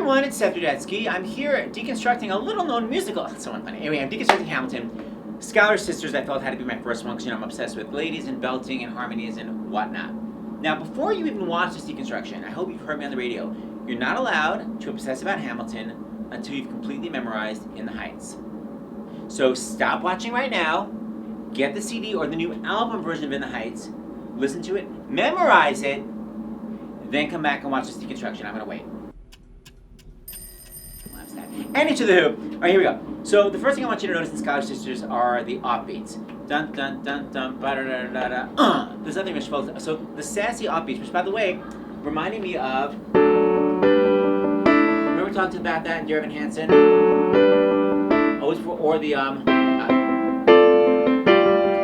everyone, it's Seth Rudetsky. I'm here deconstructing a little-known musical. That's so funny. Anyway, I'm deconstructing Hamilton. Schuyler Sisters I felt had to be my first one because, I'm obsessed with ladies and belting and harmonies and whatnot. Now, before you even watch this deconstruction, I hope you've heard me on the radio. You're not allowed to obsess about Hamilton until you've completely memorized In the Heights. So stop watching right now, get the CD or the new album version of In the Heights, listen to it, memorize it, then come back and watch this deconstruction. I'm going to wait. And into the Who. All right, here we go. So the first thing I want you to notice in Schuyler Sisters are the offbeats. Dun dun dun dun ba da da da da. There's nothing much focus. So the sassy offbeats, which by the way, reminding me of. Remember we talked about that in Dear Evan Hansen? Always for or the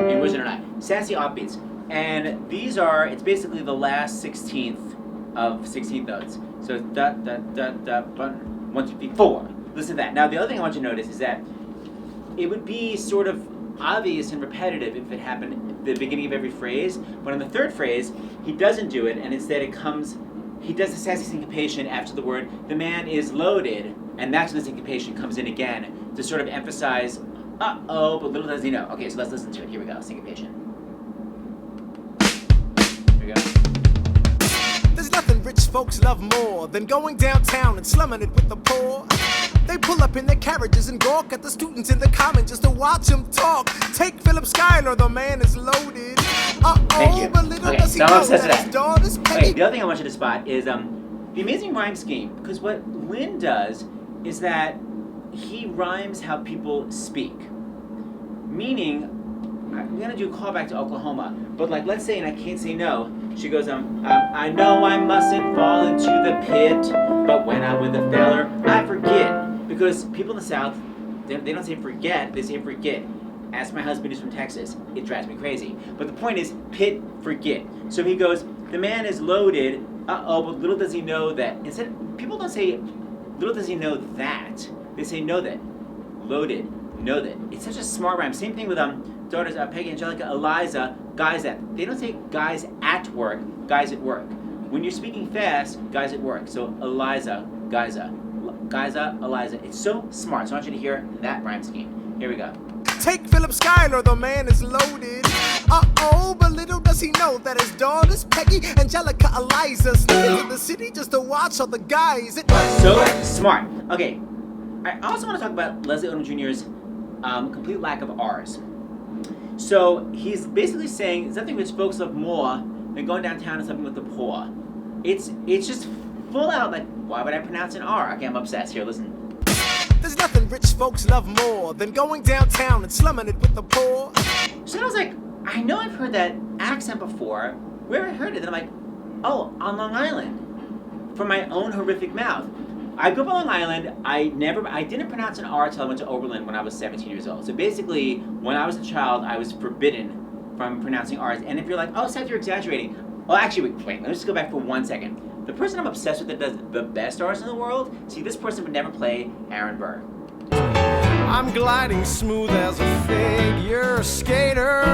in Wizard or Not. Sassy offbeats, and these are. It's basically the last 16th of 16th notes. So da da da da 1, 2, 3, 4. Listen to that. Now, the other thing I want you to notice is that it would be sort of obvious and repetitive if it happened at the beginning of every phrase, but in the third phrase, he doesn't do it, and instead he does the sassy syncopation after the word, the man is loaded, and that's when the syncopation comes in again to sort of emphasize, uh-oh, but little does he know. Okay, so let's listen to it. Here we go, syncopation. Here we go. There's nothing rich folks love more than going downtown and slumming it with the poor. They pull up in their carriages and gawk at the students in the common just to watch them talk. Take Philip Schuyler, the man is loaded. Thank you. But little Okay, does he so I'm know obsessed that his daughter's with that. Peggy. Okay, the other thing I want you to spot is the amazing rhyme scheme, because what Lin does is that he rhymes how people speak. Meaning, I'm gonna do a callback to Oklahoma, but like let's say, and I can't say no, she goes, I know I mustn't fall into the pit, but when I'm with a feller, I forget. Because people in the South, they don't say forget, they say forget. Ask my husband who's from Texas. It drives me crazy. But the point is, pit, forget. So he goes, the man is loaded, uh-oh, but little does he know that. Instead, people don't say, little does he know that. They say know that. Loaded, know that. It's such a smart rhyme. Same thing with daughters, Peggy, Angelica, Eliza, guys at. They don't say guys at work, guys at work. When you're speaking fast, guys at work. So Eliza, Giza. Giza, Eliza. It's so smart. So I want you to hear that rhyme scheme. Here we go. Take Philip Schuyler, the man is loaded. Uh-oh, but little does he know that his daughters, Peggy, Angelica, Eliza, sneak into the city just to watch all the guys. So smart. Okay. I also want to talk about Leslie Odom Jr.'s complete lack of R's. So he's basically saying there's nothing which folks love more than going downtown and something with the poor. It's just full out like, why would I pronounce an R? Okay, I'm obsessed. Here, listen. There's nothing rich folks love more than going downtown and slumming it with the poor. So I was like, I know I've heard that accent before. Where have I heard it? Then I'm like, oh, on Long Island. From my own horrific mouth. I grew up on Long Island. I didn't pronounce an R until I went to Oberlin when I was 17 years old. So basically, when I was a child, I was forbidden from pronouncing R's. And if you're like, oh, Seth, you're exaggerating. Well, actually, wait, let me just go back for 1 second. The person I'm obsessed with that does the best R's in the world, see, this person would never play Aaron Burr. I'm gliding smooth as a figure skater.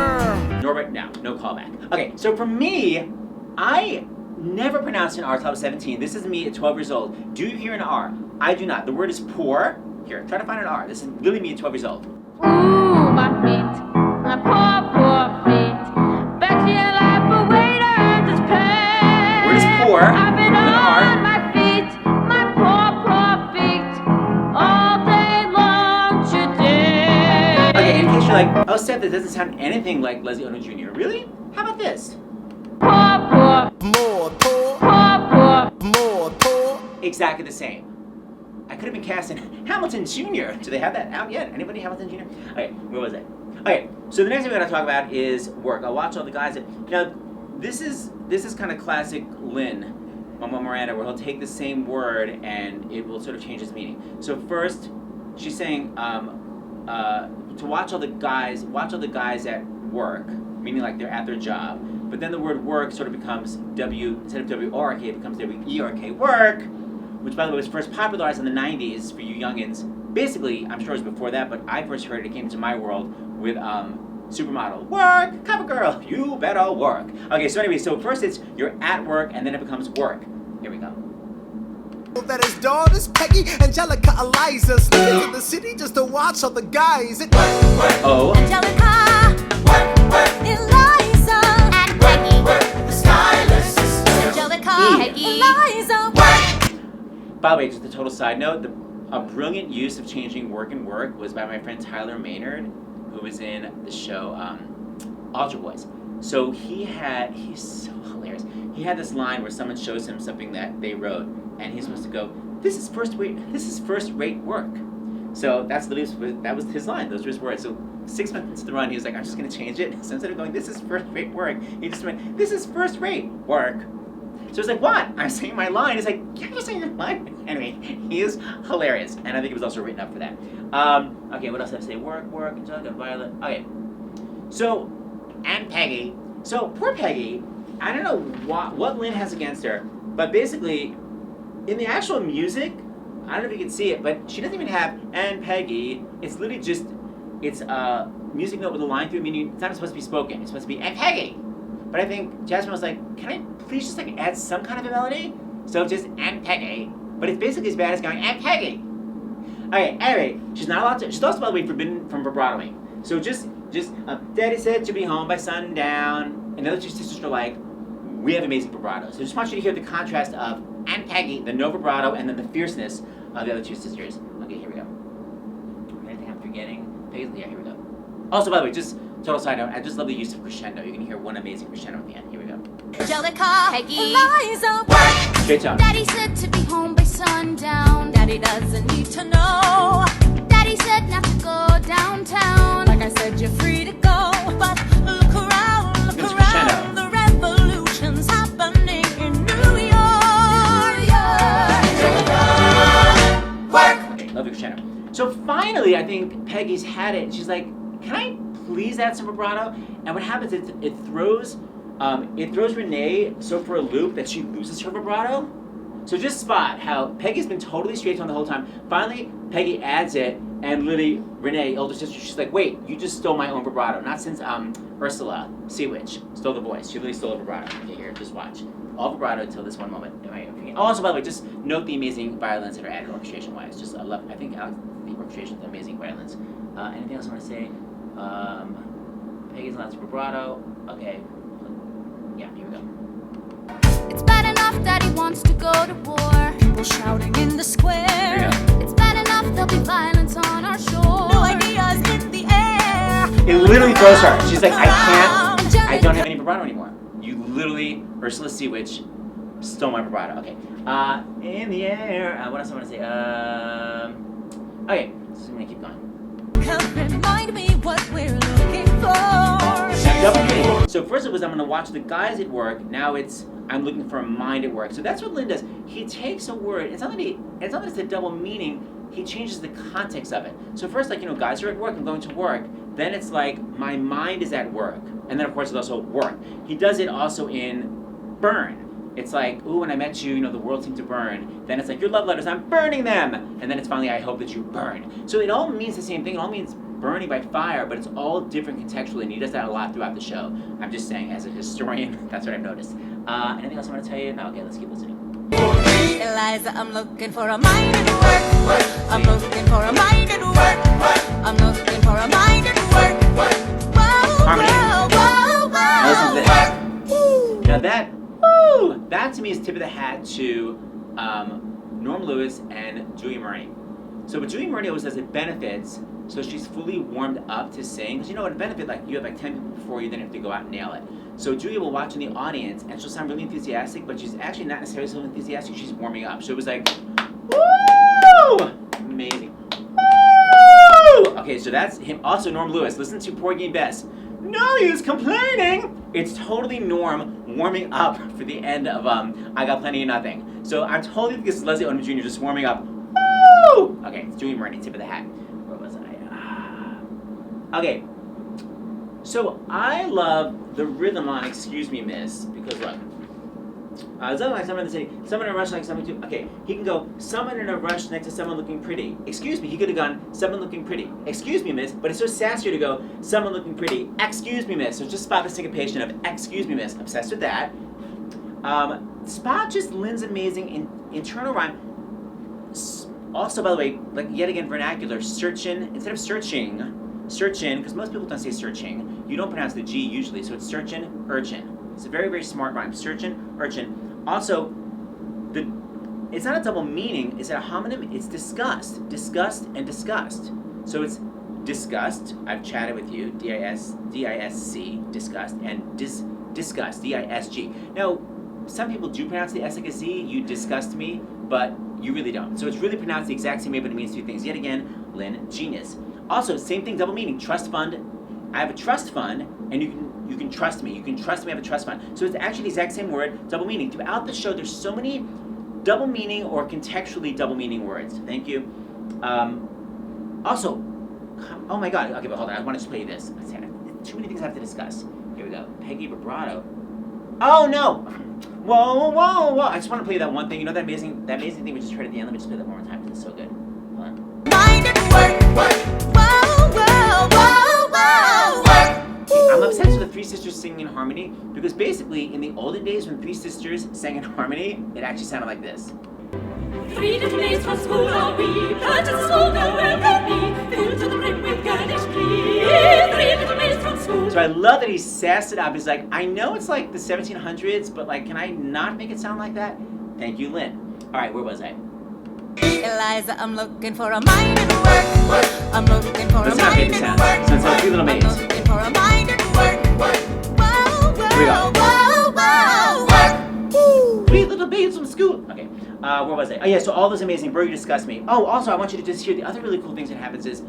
Norbert, no callback. Okay, so for me, I never pronounced an R until I was 17. This is me at 12 years old. Do you hear an R? I do not. The word is poor. Here, try to find an R. This is really me at 12 years old. Ooh, my feet, my poor feet. Bet you life away to earn this pay. Word is poor. I've been With an R. on my feet, my poor feet, all day long today. Okay, in case you're like, oh, Seth, that doesn't sound anything like Leslie Odom Jr. Really? How about this? Poor, More poor, more poor. Exactly the same. I could have been cast in Hamilton Jr. Do they have that out yet? Anybody Hamilton Jr.? Okay, where was I? Okay, so the next thing we're gonna talk about is work. I'll watch all the guys. Now, this is kind of classic Lin-Manuel Miranda, where he'll take the same word and it will sort of change its meaning. So first, she's saying to watch all the guys at work, meaning like they're at their job. But then the word work sort of becomes instead of W-O-R-K, it becomes W-E-R-K, work, which by the way was first popularized in the 90s for you youngins. Basically, I'm sure it was before that, but I first heard it came into my world with Supermodel. Work, cover girl, you better work. Okay, so anyway, so first it's you're at work and then it becomes work. Here we go. that his daughters, Peggy, Angelica, Eliza, sneak into the city just to watch all the guys. Oh. Angelica, Eliza, and Peggy. The Schuyler Sisters. Angelica, E. Eliza. By the way, just a total side note, a brilliant use of changing work and work was by my friend Tyler Maynard, who was in the show Altar Boys. So he's so hilarious. He had this line where someone shows him something that they wrote, and he's supposed to go, this is first-rate work. So that was his line, those were his words. So 6 months into the run, he was like, I'm just gonna change it. So instead of going, this is first-rate work, he just went, this is first-rate work. So it's like, what? I'm saying my line. It's like, yeah, you're saying your line. Anyway, he is hilarious, and I think it was also written up for that. Okay, what else did I say? Work, Angelica, Violet. Okay, so, and Peggy. So, poor Peggy, I don't know what Lin has against her, but basically, in the actual music, I don't know if you can see it, but she doesn't even have and Peggy. It's literally just, it's a music note with a line through it, meaning it's not supposed to be spoken. It's supposed to be and Peggy. But I think Jasmine was like, can I please just like add some kind of a melody? So just and Peggy. But it's basically as bad as going and Peggy. Okay, anyway, she's not allowed to. She's also, by the way, forbidden from vibratoing. So just Daddy said to be home by sundown. And the other two sisters are like, we have amazing vibrato. So I just want you to hear the contrast of and Peggy, the no vibrato, and then the fierceness of the other two sisters. Okay, here we go. Anything I'm forgetting? Peggy, yeah, here we go. Also, by the way, just total side note, I just love the use of crescendo. You can hear one amazing crescendo at the end. Here we go. Angelica, Peggy, Eliza. Straight tone. Daddy said to be home by sundown. Daddy doesn't need to know. Daddy said not to go downtown. Like I said, you're free to go. But look around, It's crescendo. the revolution's happening in New York. Okay, love the crescendo. So finally, I think Peggy's had it. She's like, can I please add some vibrato? And what happens is it throws Renée so for a loop that she loses her vibrato. So just spot how Peggy's been totally straight tone the whole time. Finally, Peggy adds it, and literally Renée, older sister, she's like, wait, you just stole my own vibrato. Not since Ursula, Sea Witch, stole the voice. She literally stole the vibrato. Okay, here, just watch. All vibrato until this one moment. Oh, also, by the way, just note the amazing violins that are added orchestration-wise. Just I love. I think the orchestration's amazing violins. Anything else I want to say? Peggy's allowed to vibrato. Okay. Yeah, here we go. It's bad enough that he wants to go to war. People shouting in the square. Here we go. It's bad enough there'll be violence on our shore. No ideas in the air. It literally throws her. She's like, I don't have any vibrato anymore. You literally, Ursula Sea Witch, stole my vibrato. Okay. In the air. What else I want to say? Okay, so I'm gonna keep going. Come remind me what we're looking for. So first it was I'm gonna watch the guys at work. Now it's I'm looking for a mind at work. So that's what Lin does. He takes a word. It's not that it's a double meaning. He changes the context of it. So first, like, guys are at work. I'm going to work. Then it's like my mind is at work. And then of course it's also work. He does it also in burn. It's like, ooh, when I met you, the world seemed to burn. Then it's like, your love letters, I'm burning them. And then it's finally, I hope that you burn. So it all means the same thing. It all means burning by fire, but it's all different contextually, and he does that a lot throughout the show. I'm just saying, as a historian, that's what I've noticed. Anything else I want to tell you? No, okay, let's keep listening. Eliza, I'm looking for a mind at work. I'm looking for a mind at work. I'm looking for a mind at work. Whoa, Harmony. whoa, whoa, Now listen whoa. to this. Now that to me is tip of the hat to Norm Lewis and Julia Murney. So what Julia Murney always does, it benefits, so she's fully warmed up to sing. Because at a benefit, like, you have like 10 people before you, then you have to go out and nail it. So Julia will watch in the audience, and she'll sound really enthusiastic, but she's actually not necessarily so enthusiastic, she's warming up. So it was like, woo! Amazing. Woo! Okay, so that's him. Also, Norm Lewis, listen to Porgy and Bess. No use complaining! It's totally Norm warming up for the end of I Got Plenty of Nothing. So I'm totally think this is Leslie Odom Jr. just warming up. Woo! Okay, it's Julia Murney, tip of the hat. Where was I? Okay. So I love the rhythm line, excuse me, miss, because look. Something like someone in the city, someone in a rush like someone to, okay, he can go, someone in a rush next to someone looking pretty. Excuse me, he could have gone, someone looking pretty. Excuse me, miss, but it's so sassier to go, someone looking pretty. Excuse me, miss. So just spot the syncopation of excuse me, miss. Obsessed with that. Spot just Lin's amazing internal rhyme. Also, by the way, like yet again, vernacular, searchin', instead of searching, because most people don't say searching, you don't pronounce the G usually, so it's searchin', urchin. It's a very, very smart rhyme. Searchin', urchin. Also, it's not a double meaning, it's a homonym, it's disgust. Disgust and disgust. So it's disgust, I've chatted with you, D-I-S-C, disgust, and disgust, D-I-S-G. Now, some people do pronounce the S like a Z, you disgust me, but you really don't. So it's really pronounced the exact same way, but it means two things. Yet again, Lin, genius. Also, same thing, double meaning, trust fund. I have a trust fund, and you can trust me. You can trust me, I have a trust fund. So it's actually the exact same word, double meaning. Throughout the show, there's so many double meaning or contextually double meaning words. Thank you. Also, oh my God, okay, but hold on, I want to just play you this. Too many things I have to discuss. Here we go. Peggy vibrato. Oh no! Whoa, whoa, whoa! I just want to play you that one thing. You know that amazing thing we just heard at the end? Let me just play that one more time because it's so good. Hold on. Mind and work, whoa, whoa, whoa, whoa, work. I'm obsessed with the three sisters singing in harmony because basically in the olden days when three sisters sang in harmony, it actually sounded like this. 3 little maids from school are we, planted the school girl welcome me, filled to the brim with girlish glee. 3 little maids from school. So I love that he sassed it up. He's like, I know it's like the 1700s, but like, can I not make it sound like that? Thank you, Lin. All right, where was I? Eliza, I'm looking for a mind and work. I'm looking for a Listen how mind baby and sounds. work. So it's like Three Little Maids. I'm looking for a mind and work. Whoa, Here we whoa, go. whoa, whoa, work. Woo! 3 little maids from school. Okay, where was I? Oh yeah, so all those amazing. Bro, you disgust me. Oh, also I want you to just hear the other really cool things that happens is,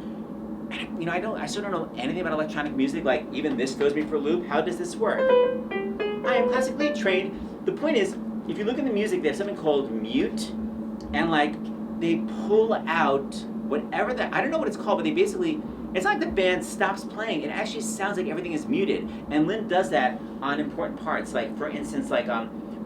you know, I still don't know anything about electronic music. Like even this throws me for a loop. How does this work? I am classically trained. The point is, if you look at the music, they have something called mute, and like they pull out whatever that, I don't know what it's called, but they basically, it's not like the band stops playing. It actually sounds like everything is muted, and Lin does that on important parts. Like for instance, like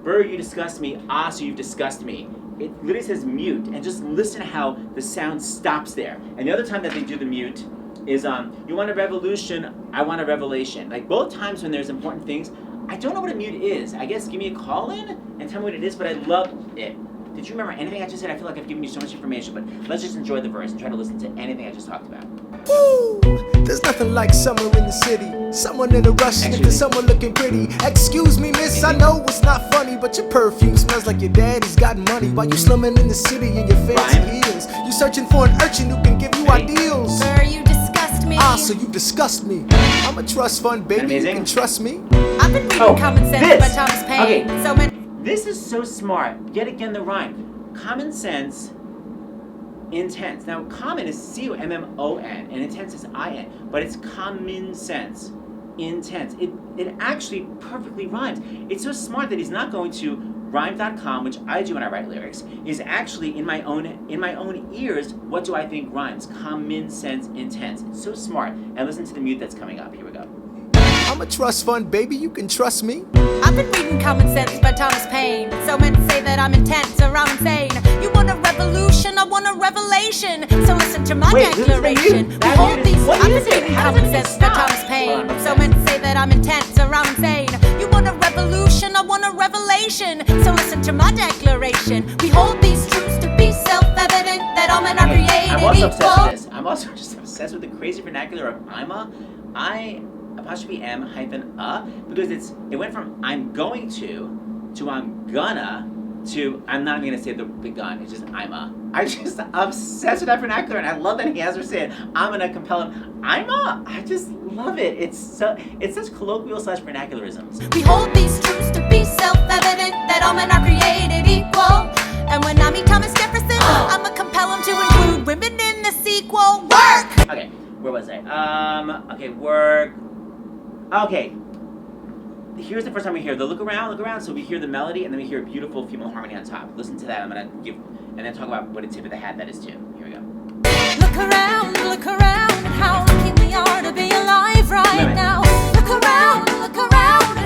Burr, you disgust me. Ah, so you've disgusted me. It literally says mute, and just listen to how the sound stops there. And the other time that they do the mute is you want a revolution, I want a revelation. Like both times when there's important things, I don't know what a mute is. I guess give me a call in and tell me what it is, but I love it. Did you remember anything I just said? I feel like I've given you so much information, but let's just enjoy the verse and try to listen to anything I just talked about. Woo! There's nothing like summer in the city. Someone in a rush into someone looking pretty. Excuse me, miss, I know it's not funny, but your perfume smells like your daddy's got money. While you slumming in the city in your fancy heels, you searching for an urchin who can give you ideals. Sir, you disgust me. Ah, so you disgust me. I'm a trust fund baby, you Amazing. can trust me. I've been reading Common Sense by Thomas Paine. Okay. So many. This is so smart. Yet again, the rhyme. Common sense, intense. Now, common is C-O-M-M-O-N, and intense is I-N, but it's common sense, intense. It actually perfectly rhymes. It's so smart that he's not going to rhyme.com, which I do when I write lyrics, is actually in my own ears, what do I think rhymes? Common sense, intense. It's so smart. And listen to the mute that's coming up. Here we go. I'm a trust fund baby, you can trust me. I've been reading Common Sense by Thomas Paine. So men say that I'm intense or I'm insane. You want a revolution, I want a revelation. So listen to my declaration. We hold these. I've been reading Common Sense by Thomas Paine. So men say that I'm intense or I'm insane. You want a revolution, I want a revelation. So listen to my declaration. We hold these truths to be self-evident that all men are created I'm also equal. obsessed with this. I'm also just obsessed with the crazy vernacular of apostrophe M hyphen because it went from I'm going to I'm gonna to I'm not even gonna say the gun. It's just I'm just obsessed with that vernacular, and I love that he has her say it. I'm gonna compel him. I just love it. It's such colloquial / vernacularisms. We hold these truths to be self-evident that all men are created equal. And when I meet Thomas Jefferson, I'ma compel him to include women in the sequel. Work! Okay, where was I? Okay, work. Okay, here's the first time we hear the look around, so we hear the melody, and then we hear a beautiful female harmony on top. Listen to that, I'm gonna give, and then talk about what a tip of the hat that is too. Here we go. Look around, how lucky we are to be alive right now. Look around,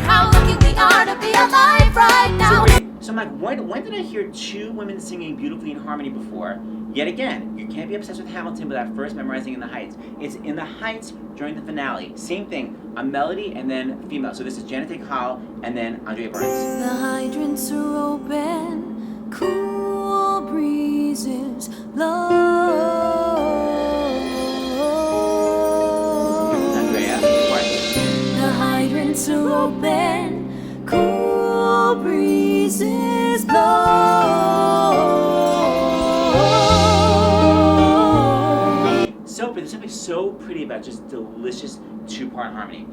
how lucky we are to be alive right now. So I'm like, when did I hear two women singing beautifully in harmony before? Yet again, you can't be obsessed with Hamilton without first memorizing In the Heights. It's In the Heights during the finale. Same thing, a melody and then female. So this is Janet Hall and then Andrea Burns. The hydrants are open, cool breezes Andrea, The hydrants are open, cool breezes blow. So pretty. There's something so pretty about just delicious two-part harmony.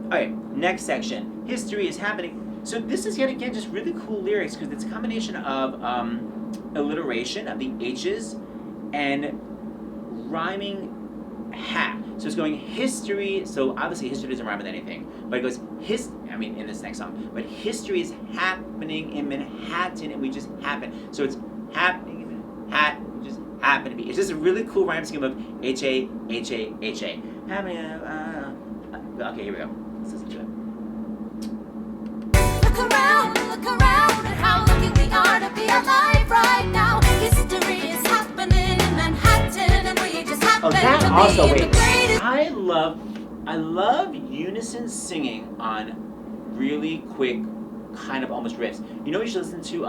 Okay, next section. History is happening. So this is yet again just really cool lyrics because it's a combination of alliteration of the H's and rhyming hat. So it's going history. So obviously history doesn't rhyme with anything, but it goes in this next song. But history is happening in Manhattan, and we just happen. So it's happening in Manhattan. We just happen to be. It's just a really cool rhyme scheme of H-A, H-A, H-A. Okay, here we go. Let's listen to it. Look around at how lucky we are to be alive right now. History is happening in Manhattan, and we just happen to be in the greatest. I love unison singing on really quick, kind of almost riffs. You know, you should listen to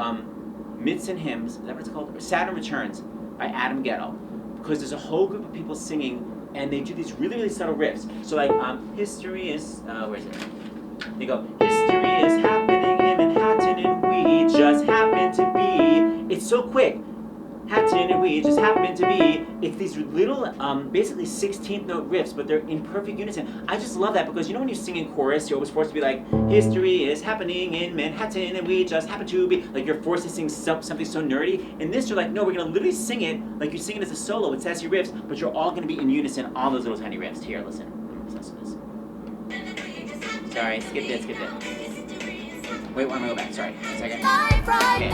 Myths and Hymns. Is that what it's called? Or Saturn Returns by Adam Gettle, because there's a whole group of people singing, and they do these really, really subtle riffs. So like, history is where is it? They go, history is happening in Manhattan, and we just happen to be. It's so quick. Hatton and we just happen to be. It's these little, basically 16th note riffs, but they're in perfect unison. I just love that because you know when you sing in chorus, you're always forced to be like, history is happening in Manhattan, and we just happen to be. Like you're forced to sing something so nerdy. In this, you're like, no, we're gonna literally sing it like you sing it as a solo with sassy riffs, but you're all gonna be in unison, all those little tiny riffs. Here, listen. I'm obsessed with this. Sorry, skip it. Wait, I'm gonna go back. Sorry, a second. Okay.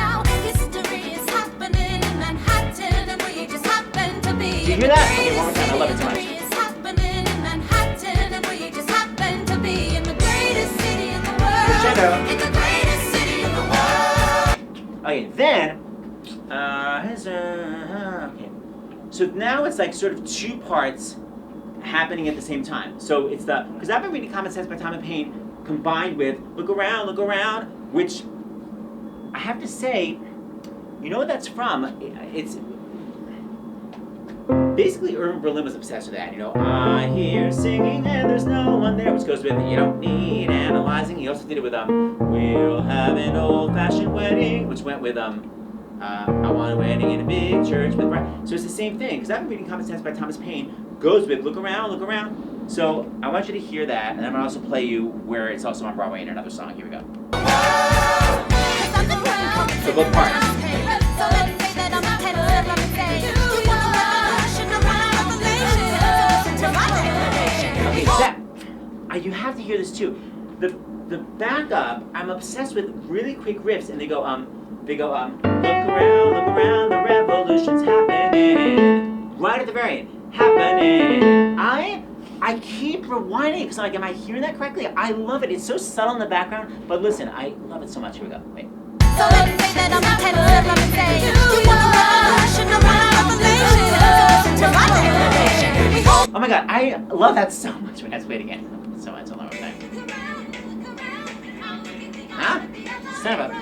Do you hear that? Okay, one more time. I love it so much. Okay, then, okay. So now it's like sort of two parts happening at the same time. So it's because I've been reading Common Sense by Tom and Payne combined with Look Around, which I have to say, you know what that's from? It's basically Irving Berlin was obsessed with that. You know, I hear singing and there's no one there, which goes with you don't need analyzing. He also did it with we'll have an old-fashioned wedding, which went with I want a wedding in a big church with right. So it's the same thing. Because I've been reading Common Sense by Thomas Paine goes with Look Around. So I want you to hear that, and I'm gonna also play you where it's also on Broadway in another song. Here we go. So both parts. Okay, Seth, you have to hear this too. The backup, I'm obsessed with really quick riffs, and they go look around, the revolution's happening. Right at the very end, happening. I keep rewinding because I'm like, am I hearing that correctly? I love it. It's so subtle in the background, but listen, I love it so much. Here we go. Wait. So let's say that I'm oh my god, I love that so much. Wait, let's play it again. So much, hold on one time. Huh? Son of a...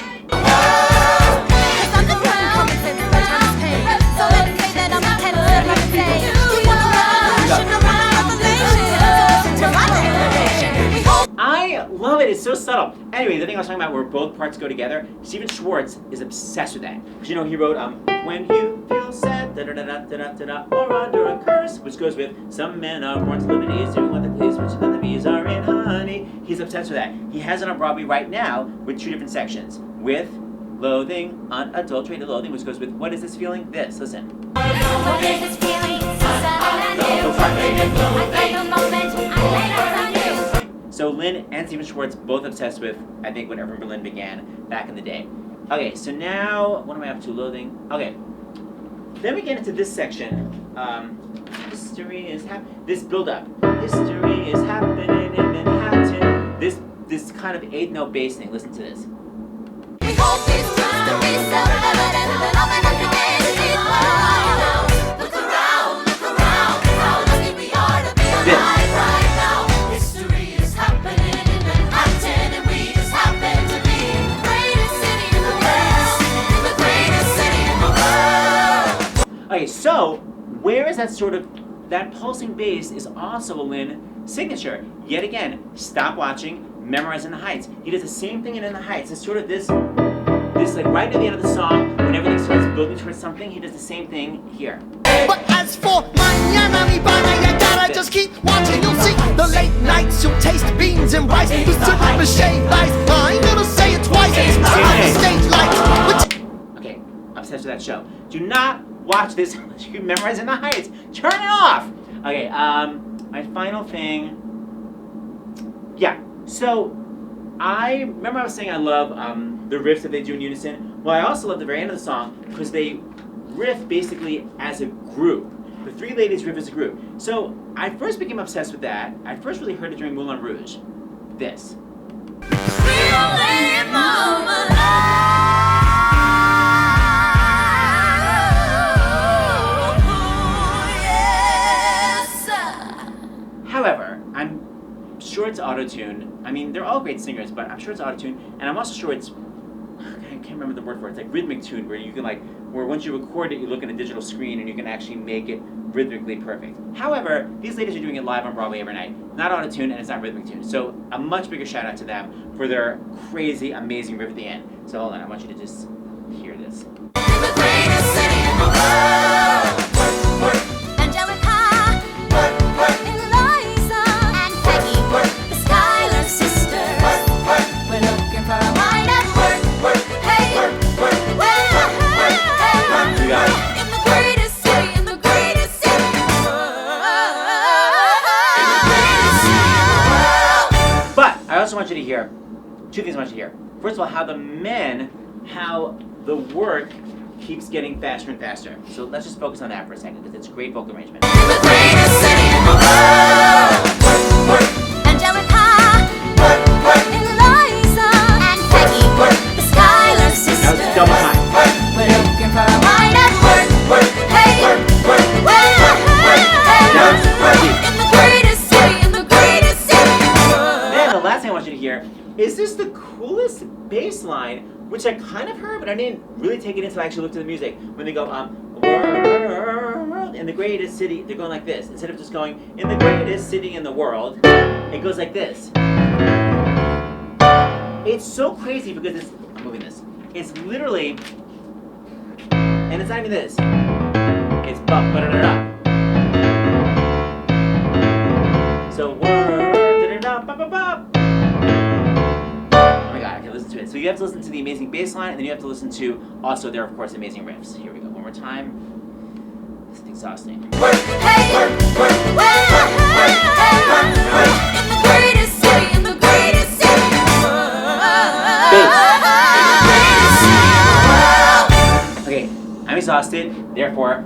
I love it. It's so subtle. Anyway, the thing I was talking about where both parts go together, Stephen Schwartz is obsessed with that. Because you know, he wrote, when you feel sad, da-da-da-da-da-da-da, or under a curse, which goes with, some men are born to live at ease, doing what they please, which the bees are in honey. He's obsessed with that. He has it on Broadway right now with two different sections. With loathing, unadulterated loathing, which goes with, what is this feeling? This, listen. What is this feeling? So Lynn and Stephen Schwartz both obsessed with, I think, when Irving Berlin began back in the day. Okay, so now, what am I up to? Loathing. Okay. Then we get into this section. History is this build-up. History is happening in Manhattan. This kind of 8-note bass thing. Listen to this. We hope it's history self-evident that I'm an unforgettable now. Look around, how lucky we are to be alive right now. History is happening in Manhattan, and we just happen to be in the greatest city in the world. In the greatest city in the world. So, where is that sort of, that pulsing bass is also a Lin signature. Yet again, stop watching, memorizing the heights. He does the same thing in the heights. It's sort of this like right at the end of the song, when everything starts building towards something, he does the same thing here. But as for mañana mi pana, you gotta just keep watching. You'll see the late nights. You'll taste beans and rice. The super shaved ice. I ain't gonna say it twice. It's the stage lights. Okay, obsessed with that show. Do not watch this unless you memorize in the heights. Turn it off. Okay, my final thing. Yeah, so I remember I was saying I love the riffs that they do in unison. Well, I also love the very end of the song because they riff basically as a group. The three ladies riff as a group. So I first became obsessed with that. I first really heard it during Moulin Rouge. This. However, I'm sure it's auto-tune. I mean, they're all great singers, but I'm sure it's auto-tune, and I'm also sure it's, I can't remember the word for it. It's like rhythmic tune, where you can where once you record it, you look at a digital screen and you can actually make it rhythmically perfect. However, these ladies are doing it live on Broadway every night. Not auto-tune, and it's not rhythmic tune. So a much bigger shout out to them for their crazy, amazing riff at the end. So hold on, I want you to just hear this. The greatest city in the world. Angelica, Eliza, and Peggy, the Schuyler Sisters. We're looking for a mind at work. Hey, You got it. in the greatest city, in the greatest city in the world. But I also want you to hear two things I want you to hear. First of all, how the work keeps getting faster and faster. So let's just focus on that for a second, because it's great vocal arrangement. The greatest city in the world. Angelica, Eliza, and Peggy, the Schuyler Sisters. Now it's double time. We're looking for a mind at work. Hey, Now it's deep. in the greatest city, in the greatest city. Then the last thing I want you to hear is this the coolest bass line, which I kind of heard, but I didn't really take it in until I actually looked at the music. When they go, world in the greatest city, they're going like this. Instead of just going, in the greatest city in the world, it goes like this. It's so crazy because I'm moving this. It's literally, and it's not even this. It's bum, ba-da-da-da. So, da-da-da-ba-ba-ba. Oh my god, I can listen to it. So you have to listen to the amazing bass line, and then you have to listen to also their, of course, amazing riffs. Here we go, one more time. This is exhausting. In the greatest city, in the greatest city in the world. Okay, I'm exhausted, therefore